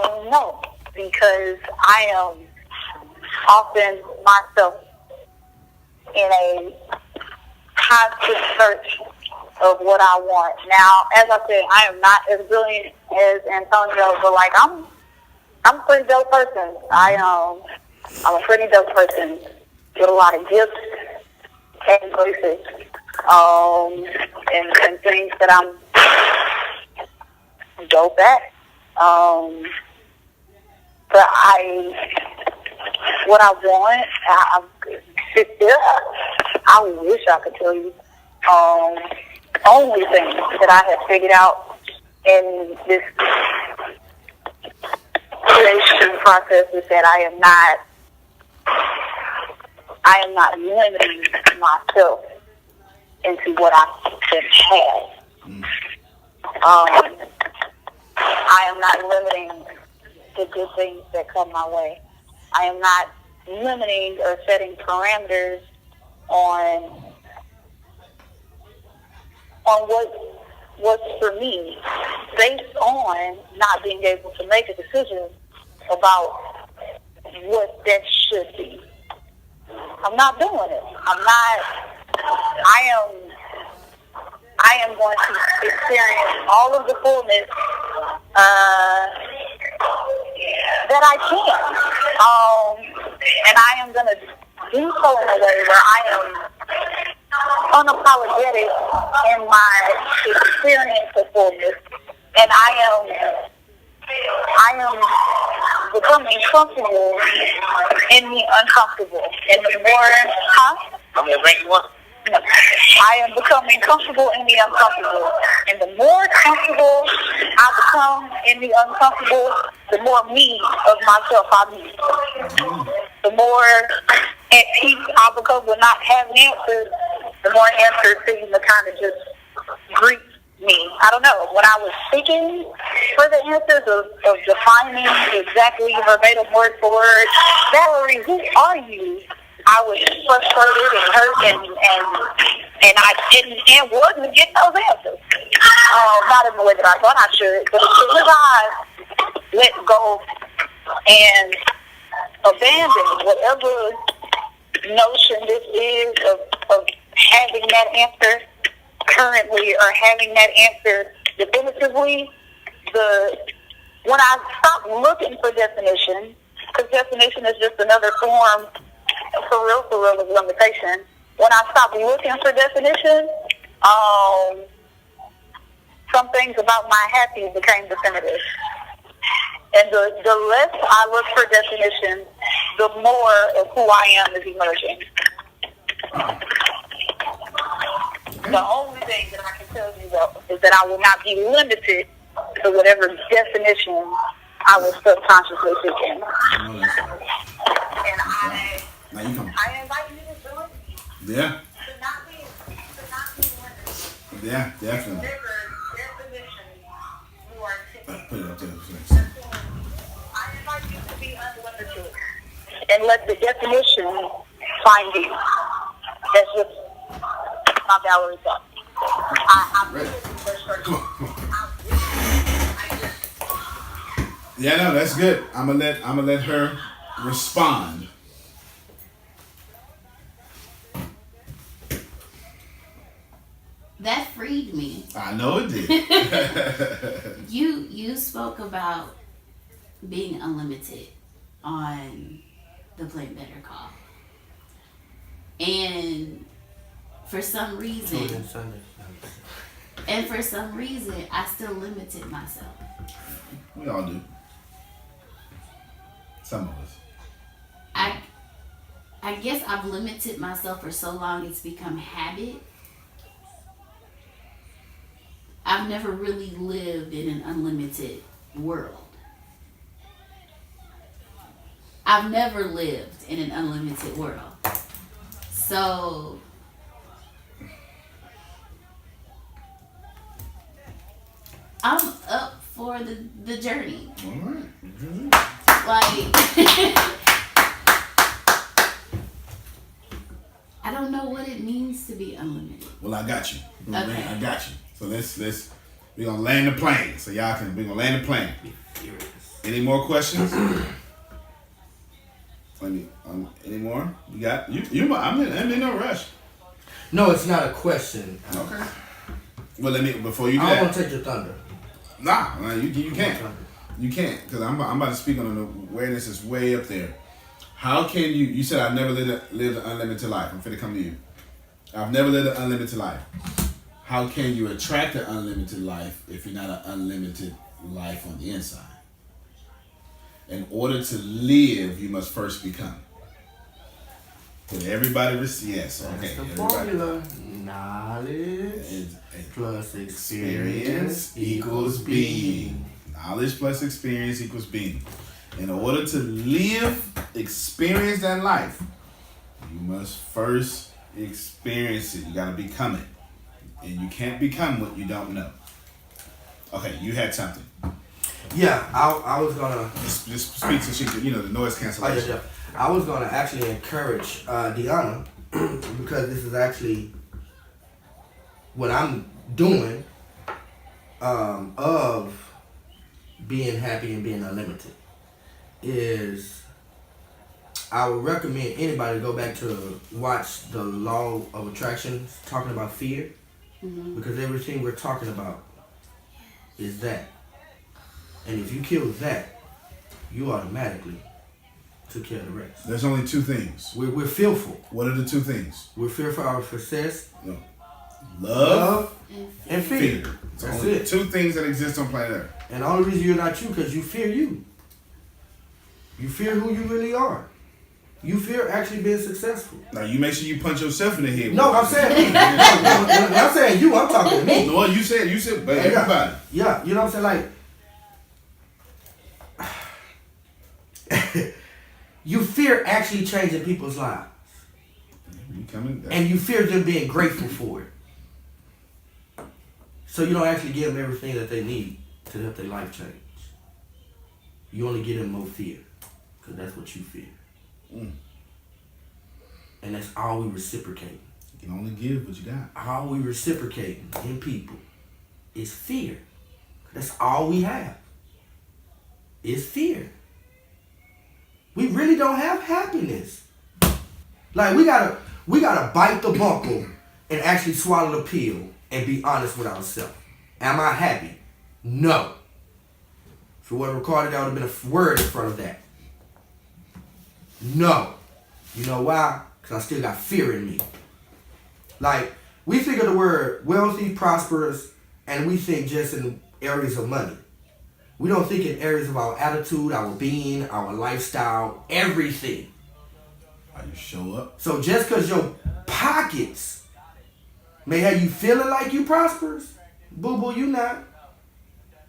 don't know, because I am often myself in a constant search of what I want. Now, as I said, I am not as brilliant as Antonio, but like I'm a pretty dope person. I'm a pretty dope person with a lot of gifts and graces, and things that I'm dope at. But what I want, I wish I could tell you. Only thing that I have figured out in this creation process is that I am not limiting myself into what I can have. I am not limiting the good things that come my way. I am not limiting or setting parameters on what's for me, based on not being able to make a decision about what that should be. I'm not doing it. I am going to experience all of the fullness that I can. And I am going to do so in a way where I am unapologetic in my experience of fullness, and I am becoming comfortable in the uncomfortable. And the more, I'm gonna bring you up. I am becoming comfortable in the uncomfortable, and the more comfortable I become in the uncomfortable, the more me of myself I meet. The more at peace I become with not having answers, the more answers seem to kind of just greet me. I don't know. When I was seeking for the answers of defining exactly verbatim word for word, Valerie, who are you? I was frustrated and hurt and wasn't getting those answers. Not in the way that I thought I should, but as soon as I let go and abandon whatever notion this is of having that answer currently or having that answer definitively, when I stop looking for definition, because definition is just another form for real of limitation. When I stop looking for definition, some things about my happy became definitive. And the less I look for definition, the more of who I am is emerging. The only thing that I can tell you, though, is that I will not be limited to whatever definition I was subconsciously seeking. And I invite you to do it. Yeah. To not be limited. Yeah, definitely. Whatever definition you are seeking. Put it up there. I invite you to be unlimited and let the definition find you. That's just my Valerie thought. I'm really Come on. Yeah, no, that's good. I'm gonna let her respond. That freed me. I know it did. You spoke about being unlimited on the Plant Better call. And for some reason, I still limited myself. We all do. Some of us. I guess I've limited myself for so long it's become habit. I've never really lived in an unlimited world. I've never lived in an unlimited world. So I'm up for the journey. All right. Like I don't know what it means to be unlimited. Well, I got you. Okay. I got you. So we're gonna land the plane. So we're gonna land the plane. Any more questions? Any more? You got you. I'm in no rush. No, it's not a question. Okay. Well, before you do I don't that. want to take your thunder. Nah, you can't. You can't, because I'm about to speak on an awareness that's way up there. How can you said I've never lived an unlimited life. I'm finna come to you. I've never lived an unlimited life. How can you attract an unlimited life if you're not an unlimited life on the inside? In order to live, you must first become. Did everybody receive? Yes, okay. That's the Everybody. formula. Knowledge And plus experience equals being. Knowledge plus experience equals being. In order to live, experience that life, you must first experience it. You gotta become it. And you can't become what you don't know. Okay, you had something. Yeah, I was gonna. Just speak so she could, the noise cancellation. Yeah. I was gonna actually encourage Deanna because this is actually what I'm doing of being happy and being unlimited. Is I would recommend anybody to go back to watch the Law of Attraction talking about fear, because everything we're talking about is that. And if you kill that, you automatically took care of the rest. There's only two things. We're fearful. What are the two things? We're fearful of our success, No. Love and fear. It's That's only it. two things that exist on planet Earth. And the only reason you're not you because you fear you. You fear who you really are. You fear actually being successful. Now you make sure you punch yourself in the head. No, I'm saying when I'm saying you, I'm talking to me. No, you said, but everybody. Yeah, you know what I'm saying? Like, you fear actually changing people's lives. You coming? And you fear them being grateful for it. So you don't actually give them everything that they need to help their life change. You only give them more fear. Because that's what you fear. And that's all we reciprocate. You can only give what you got. All we reciprocate in people is fear. That's all we have. Is fear. We really don't have happiness. Like we gotta bite the buckle and actually swallow the pill and be honest with ourselves. Am I happy? No. If it wasn't recorded, that would have been a word in front of that. No. You know why? Because I still got fear in me. Like, we think of the word wealthy, prosperous, and we think just in areas of money. We don't think in areas of our attitude, our being, our lifestyle, everything. How you show up. So just because your pockets may have you feeling like you prosperous, boo-boo, you not.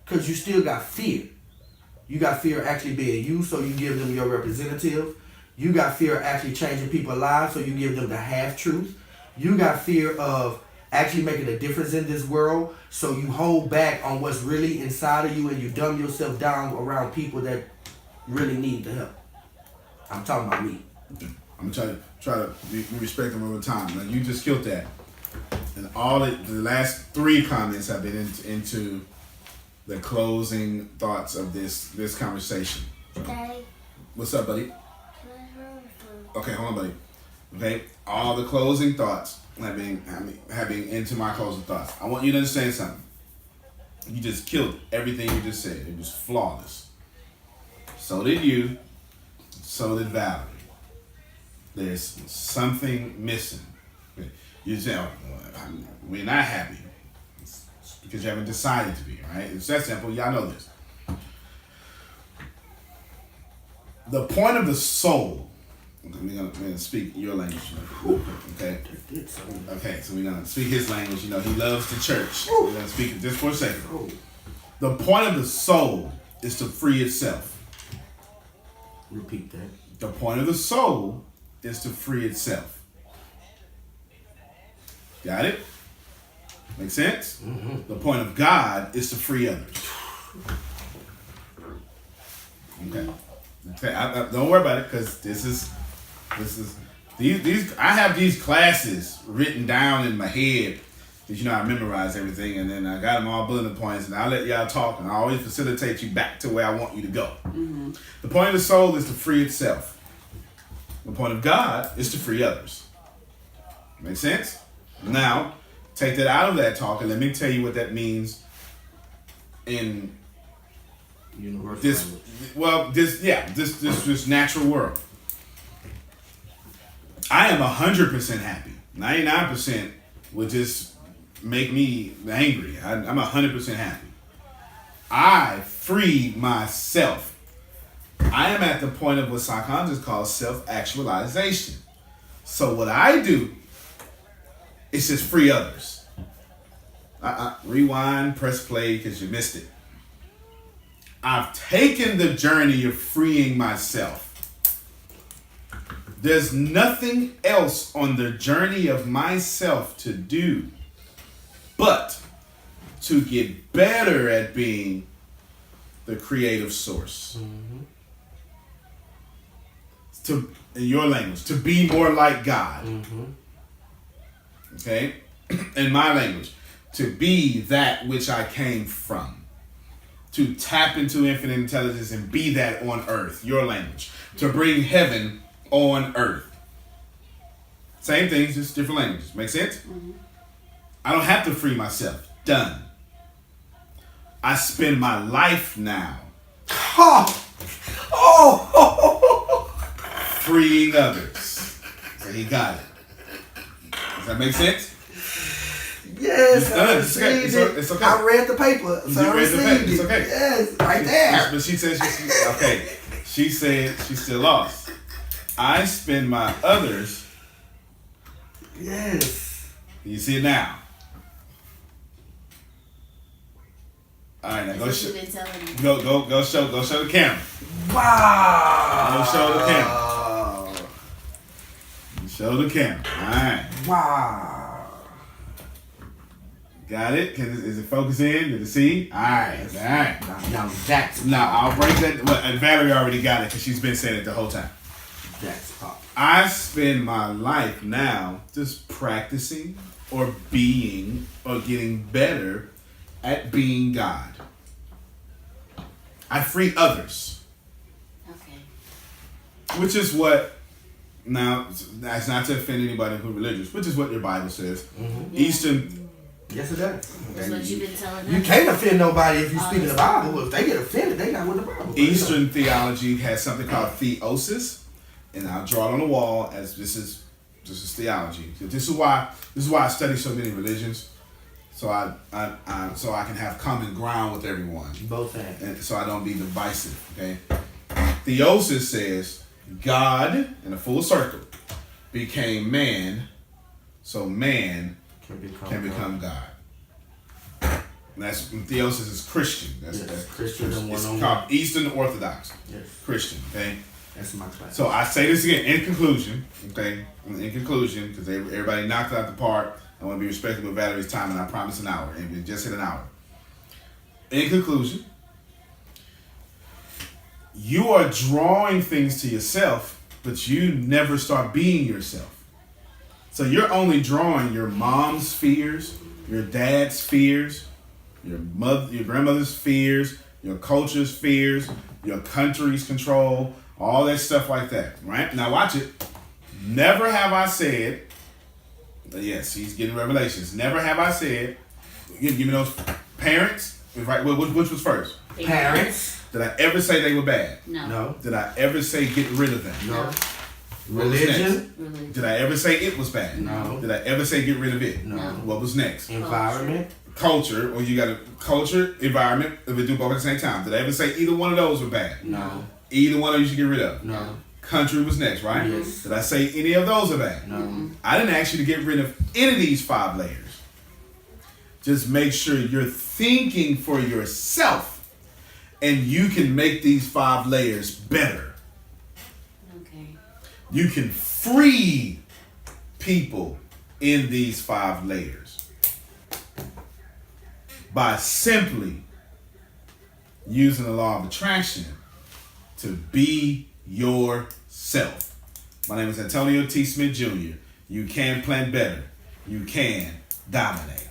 Because you still got fear. You got fear of actually being you, so you give them your representative. You got fear of actually changing people's lives, so you give them the half-truth. You got fear of actually making a difference in this world, so you hold back on what's really inside of you and you dumb yourself down around people that really need the help. I'm talking about me. I'm gonna try to be respectful over time. Now you just killed that, and the last 3 comments have been into the closing thoughts of this conversation. Daddy, What's up, buddy? can I have a phone? Okay, hold on, buddy. Okay, all the closing thoughts have been into my closing thoughts. I want you to understand something. You just killed everything you just said. It was flawless. So did you. So did Valerie. There's something missing. You say, oh, we're not happy. It's because you haven't decided to be, right? It's that simple. Y'all know this. The point of the soul. We're gonna speak your language. Okay. Okay, so we're gonna speak his language. You know, he loves the church. We're gonna speak it just for a second. The point of the soul is to free itself. Repeat that. The point of the soul is to free itself. Got it? Make sense? Mm-hmm. The point of God is to free others. Okay. Don't worry about it, because this is these. I have these classes written down in my head, because I memorize everything, and then I got them all bullet points, and I let y'all talk, and I always facilitate you back to where I want you to go. Mm-hmm. The point of the soul is to free itself. The point of God is to free others. Make sense? Now, take that out of that talk, and let me tell you what that means in Universal this natural world. I am 100% happy. 99% would just make me angry. I'm 100% happy. I freed myself. I am at the point of what psychologists call self-actualization. So what I do is just free others. Rewind, press play, because you missed it. I've taken the journey of freeing myself. There's nothing else on the journey of myself to do but to get better at being the creative source. Mm-hmm. In your language, to be more like God. Mm-hmm. Okay? In my language, to be that which I came from. To tap into infinite intelligence and be that on earth. Your language. To bring heaven on earth. Same things, just different languages. Make sense? Mm-hmm. I don't have to free myself. Done. I spend my life now freeing others. So he got it. Does that make sense? Yes, I received it. It's okay. I read the paper. So I received it. It's okay. Yes, right there. But she said okay. She said she's still lost. I spend my others. Yes. You see it now. All right, now go show the camera. Wow. Go show the camera. Show the camera. All right. Wow. Got it? Is it focusing? Did it see? All right. All right. Now that's I'll break that. Well, and Valerie already got it because she's been saying it the whole time. That's pop. I spend my life now just practicing or being or getting better at being God. I free others. Okay. Which is what, now, that's not to offend anybody who's religious, which is what your Bible says. Mm-hmm. Yeah. Eastern. Yes, it does. That's what you've been telling them. You can't offend nobody if you speak in the Bible. If they get offended, they not with the Bible. Eastern theology has something called theosis, and I'll draw it on the wall as this is theology. This is why I study so many religions. so I can have common ground with everyone, Both ends. and so I don't be divisive. Okay. Theosis says God in a full circle became man, so man can become God. And that's theosis is Christian. That's Christian and it's one-on-one. called Eastern Orthodox Yes, Christian. Okay. that's my class. So I say this again in conclusion. Okay. In conclusion, because everybody knocked it out the park. I want to be respectful of Valerie's time, and I promise an hour, and we just hit an hour. In conclusion, you are drawing things to yourself, but you never start being yourself. So you're only drawing your mom's fears, your dad's fears, your grandmother's fears, your culture's fears, your country's control, all that stuff like that. Right? Now watch it. Never have I said, yes, he's getting revelations. Never have I said, give me those parents. Right? Which was first? Parents. Did I ever say they were bad? No. No. Did I ever say get rid of them? No. What was Religion. Religion. Did I ever say it was bad? No. Did I ever say get rid of it? No. What was next? Environment. Culture, or you got a culture, environment, if we do both at the same time. Did I ever say either one of those were bad? No. Either one of you should get rid of. No. Country was next, right? Yes. Did I say any of those are bad? No. I didn't ask you to get rid of any of these 5 layers. Just make sure you're thinking for yourself, and you can make these 5 layers better. Okay. You can free people in these 5 layers by simply using the law of attraction to be yourself. My name is Antonio T. Smith Jr. You can plan better. You can dominate.